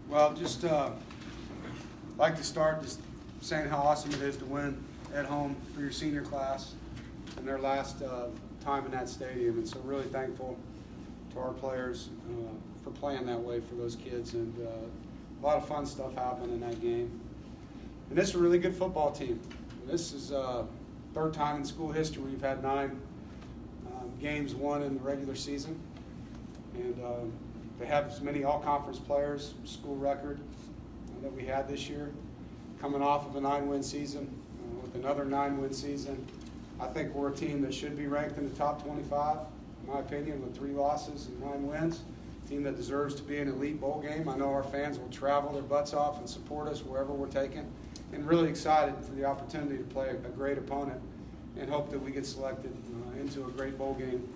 Well, just like to start just saying how awesome it is to win at home for your senior class and their last time in that stadium. And so really thankful to our players for playing that way for those kids. And a lot of fun stuff happened in that game. And this is a really good football team. And this is third time in school history we've had 9 games won in the regular season. And they have as many all-conference players, school record, that we had this year. Coming off of a 9-win season, with another 9-win season, I think we're a team that should be ranked in the top 25, in my opinion, with 3 losses and 9 wins. A team that deserves to be in an elite bowl game. I know our fans will travel their butts off and support us wherever we're taken. And really excited for the opportunity to play a great opponent and hope that we get selected into a great bowl game,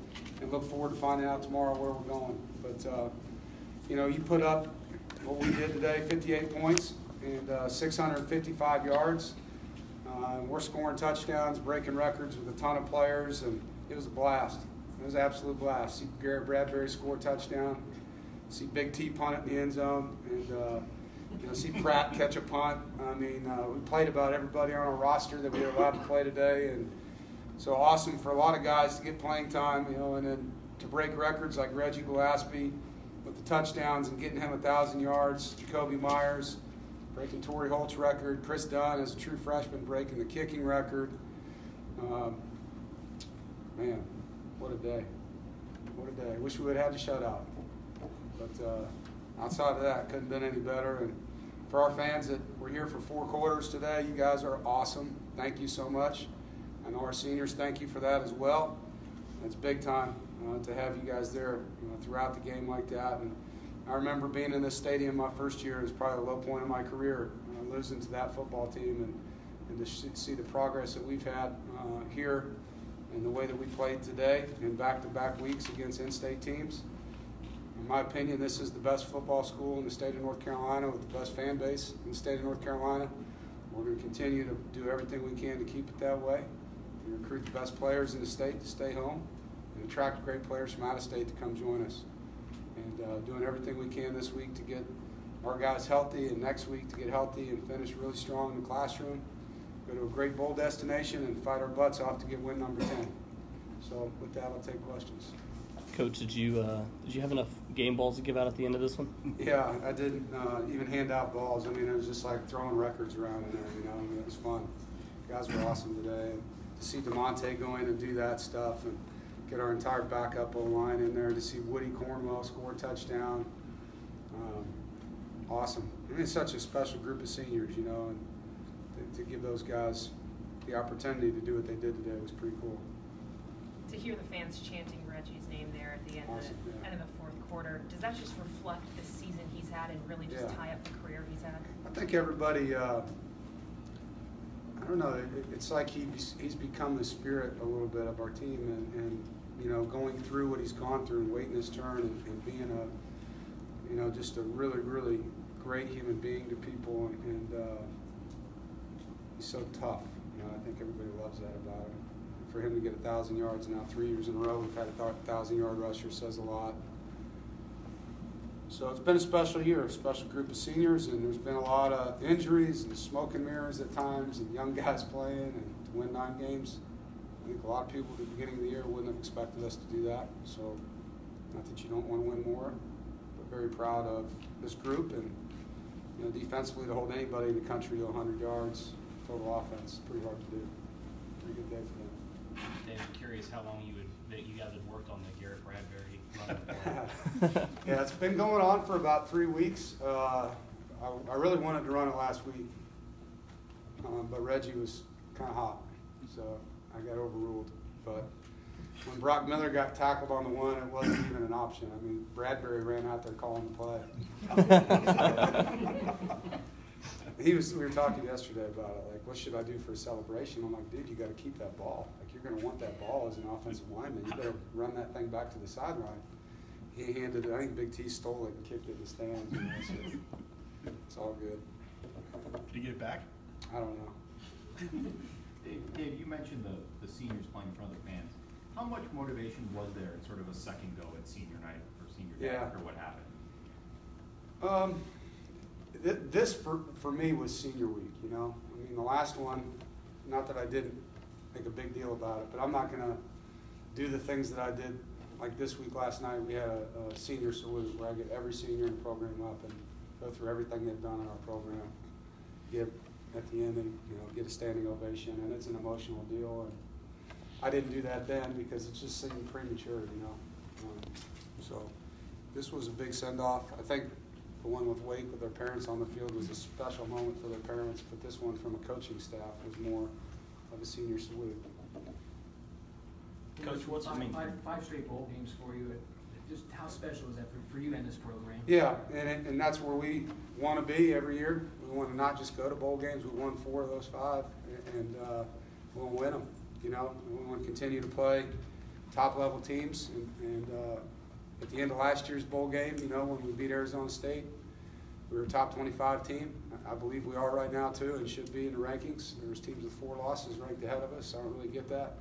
and look forward to finding out tomorrow where we're going. But, you know, you put up what we did today, 58 points and 655 yards. We're scoring touchdowns, breaking records with a ton of players, and it was a blast. It was an absolute blast. See Garrett Bradbury score a touchdown, see Big T punt it in the end zone, and you know, see Pratt catch a punt. I mean, we played about everybody on our roster that we were allowed to play today, and so awesome for a lot of guys to get playing time, you know, and then to break records like Reggie Gillespie with the touchdowns and getting him 1,000 yards, Jacoby Myers breaking Torrey Holt's record, Chris Dunn as a true freshman breaking the kicking record. Man, what a day. What a day. Wish we would have had the shutout. But outside of that, couldn't have been any better. And for our fans that were here for 4 quarters today, you guys are awesome. Thank you so much. I know our seniors, thank you for that as well. It's big time to have you guys there throughout the game like that. And I remember being in this stadium my first year. It was probably the low point of my career, losing to that football team, and to see the progress that we've had here and the way that we played today in back-to-back weeks against in-state teams. In my opinion, this is the best football school in the state of North Carolina with the best fan base in the state of North Carolina. We're going to continue to do everything we can to keep it that way. We recruit the best players in the state to stay home and attract great players from out of state to come join us. And doing everything we can this week to get our guys healthy, and next week to get healthy and finish really strong in the classroom, go to a great bowl destination, and fight our butts off to get win number 10. So with that, I'll take questions. Coach, did you have enough game balls to give out at the end of this one? Yeah, I didn't even hand out balls. I mean, it was just like throwing records around in there, you know. I mean, it was fun. The guys were awesome today. And to see DeMonte go in and do that stuff and get our entire backup O-line in there, to see Woody Cornwell score a touchdown, awesome. I mean, it's such a special group of seniors, you know, and to give those guys the opportunity to do what they did today was pretty cool. To hear the fans chanting Reggie's name there at the end, awesome, end of the 4th quarter, does that just reflect the season he's had and really just tie up the career he's had? I think everybody, I don't know, it's like he's become the spirit a little bit of our team, and you know, going through what he's gone through and waiting his turn and being a, you know, just a really, really great human being to people, and he's so tough. You know, I think everybody loves that about him. For him to get 1,000 yards now 3 years in a row, we've had a 1,000-yard rusher, says a lot. So it's been a special year, a special group of seniors, and there's been a lot of injuries and smoke and mirrors at times, and young guys playing, and to win 9 games. I think a lot of people at the beginning of the year wouldn't have expected us to do that. So not that you don't want to win more, but very proud of this group, and you know, defensively to hold anybody in the country to 100 yards total offense is pretty hard to do. Pretty good day for them. Dave, I'm curious how long you guys had worked on the Garrett Bradbury run. Yeah, it's been going on for about 3 weeks. I really wanted to run it last week, but Reggie was kind of hot, so I got overruled. But when Brock Miller got tackled on the one, it wasn't even an option. I mean, Bradbury ran out there calling the play. We were talking yesterday about it, like, what should I do for a celebration? I'm like, dude, you got to keep that ball. Like, you're going to want that ball as an offensive lineman. You better run that thing back to the sideline. He handed it. I think Big T stole it and kicked it in the stands. You know, so it's all good. Did you get it back? I don't know. Dave, you mentioned the seniors playing in front of the fans. How much motivation was there in sort of a second go at senior night or senior day after what happened? this for me was senior week, you know. I mean, the last one, not that I didn't make a big deal about it, but I'm not going to do the things that I did. Like this week, last night, we had a senior salute where I get every senior in the program up and go through everything they've done in our program. At the end, they get a standing ovation, and it's an emotional deal. And I didn't do that then because it just seemed premature, you know. So this was a big send-off. I think the one with Wake with their parents on the field was a special moment for their parents, but this one from a coaching staff was more of a senior salute. Coach, what's five straight bowl games for you? Just how special is that for you and this program? Yeah, and that's where we want to be every year. We want to not just go to bowl games. We won 4 of those 5, and we'll win them. You know, we want to continue to play top-level teams. And at the end of last year's bowl game, you know, when we beat Arizona State, we were a top 25 team. I believe we are right now too, and should be in the rankings. There's teams with 4 losses ranked ahead of us. I don't really get that.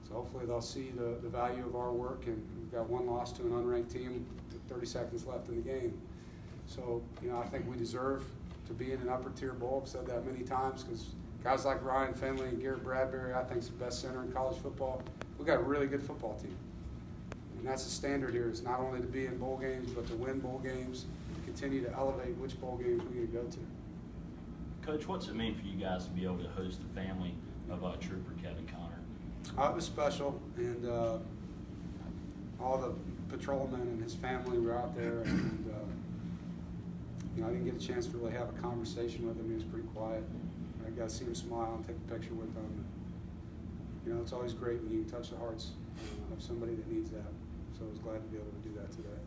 So hopefully they'll see the value of our work, and we've got 1 loss to an unranked team with 30 seconds left in the game. So, you know, I think we deserve to be in an upper-tier bowl. I've said that many times because guys like Ryan Finley and Garrett Bradbury, I think, is the best center in college football. We've got a really good football team. And that's the standard here, is not only to be in bowl games, but to win bowl games, and continue to elevate which bowl games we're going to go to. Coach, what's it mean for you guys to be able to host the family of Trooper Kevin Connor? It was special, and all the patrolmen and his family were out there, and you know, I didn't get a chance to really have a conversation with him. He was pretty quiet. I got to see him smile and take a picture with him. You know, it's always great when you can touch the hearts of somebody that needs that. So I was glad to be able to do that today.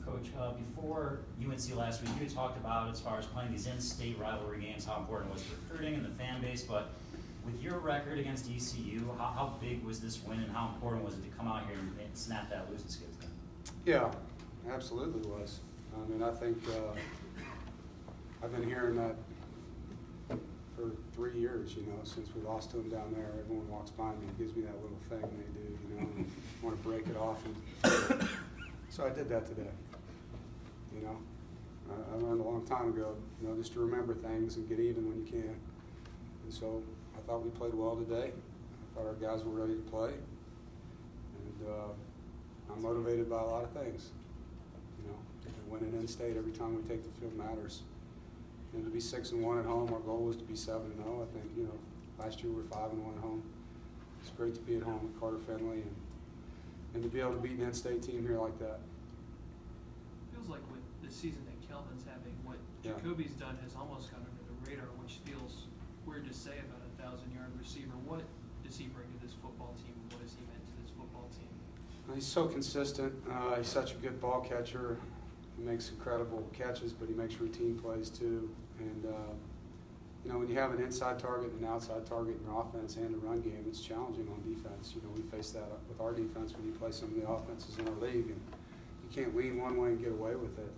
Coach, before UNC last week, you talked about, as far as playing these in-state rivalry games, how important it was recruiting and the fan base, but with your record against ECU, how big was this win, and how important was it to come out here and snap that losing skid? Yeah, absolutely was. I mean, I think I've been hearing that for 3 years, you know, since we lost to them down there. Everyone walks by me and gives me that little thing they do, you know, and want to break it off. And so I did that today, you know. I learned a long time ago, you know, just to remember things and get even when you can. And so I thought we played well today. I thought our guys were ready to play. And I'm motivated by a lot of things, you know. Winning in-state every time we take the field matters. And to be 6-1 at home, our goal was to be 7-0. I think, you know, last year we were 5-1 at home. It's great to be at home with Carter Finley and to be able to beat an in-state team here like that. Feels like with the season that Kelvin's having, what Jacoby's done has almost gone under the radar, which feels weird to say about a 1,000-yard receiver. What does he bring to this football team? What has he meant to this football team? He's so consistent. He's such a good ball catcher. He makes incredible catches, but he makes routine plays too. And you know, when you have an inside target and an outside target in your offense and a run game, it's challenging on defense. You know, we face that with our defense when you play some of the offenses in our league, and you can't lean one way and get away with it.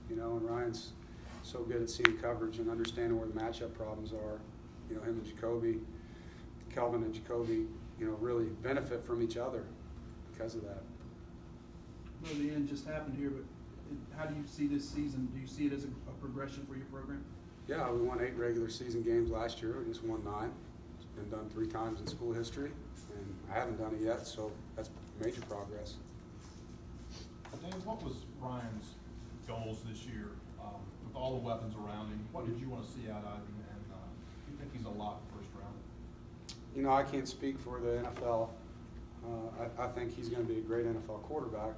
You know, and Ryan's so good at seeing coverage and understanding where the matchup problems are. You know, him and Jacoby, Kelvin and Jacoby, you know, really benefit from each other because of that. Well, the end just happened here, but how do you see this season? Do you see it as a progression for your program? Yeah, we won 8 regular season games last year. We just won 9. It's been done 3 times in school history, and I haven't done it yet, so that's major progress. Dave, what was Ryan's goals this year with all the weapons around him? What did you want to see out of him, and do you think he's a lock first round? You know, I can't speak for the NFL. I think he's going to be a great NFL quarterback.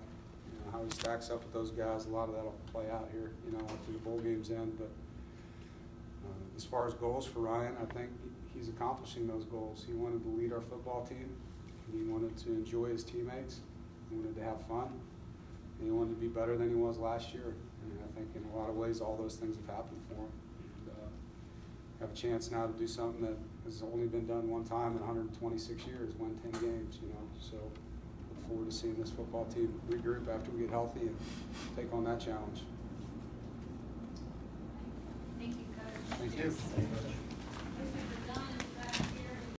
You know, how he stacks up with those guys, a lot of that will play out here, you know, after the bowl games end. But as far as goals for Ryan, I think he's accomplishing those goals. He wanted to lead our football team. He wanted to enjoy his teammates. He wanted to have fun. And he wanted to be better than he was last year. And I think in a lot of ways all those things have happened for him. And have a chance now to do something that has only been done one time in 126 years, win 10 games, you know. So look forward to seeing this football team regroup after we get healthy and take on that challenge. Thank you, Coach. Thank you.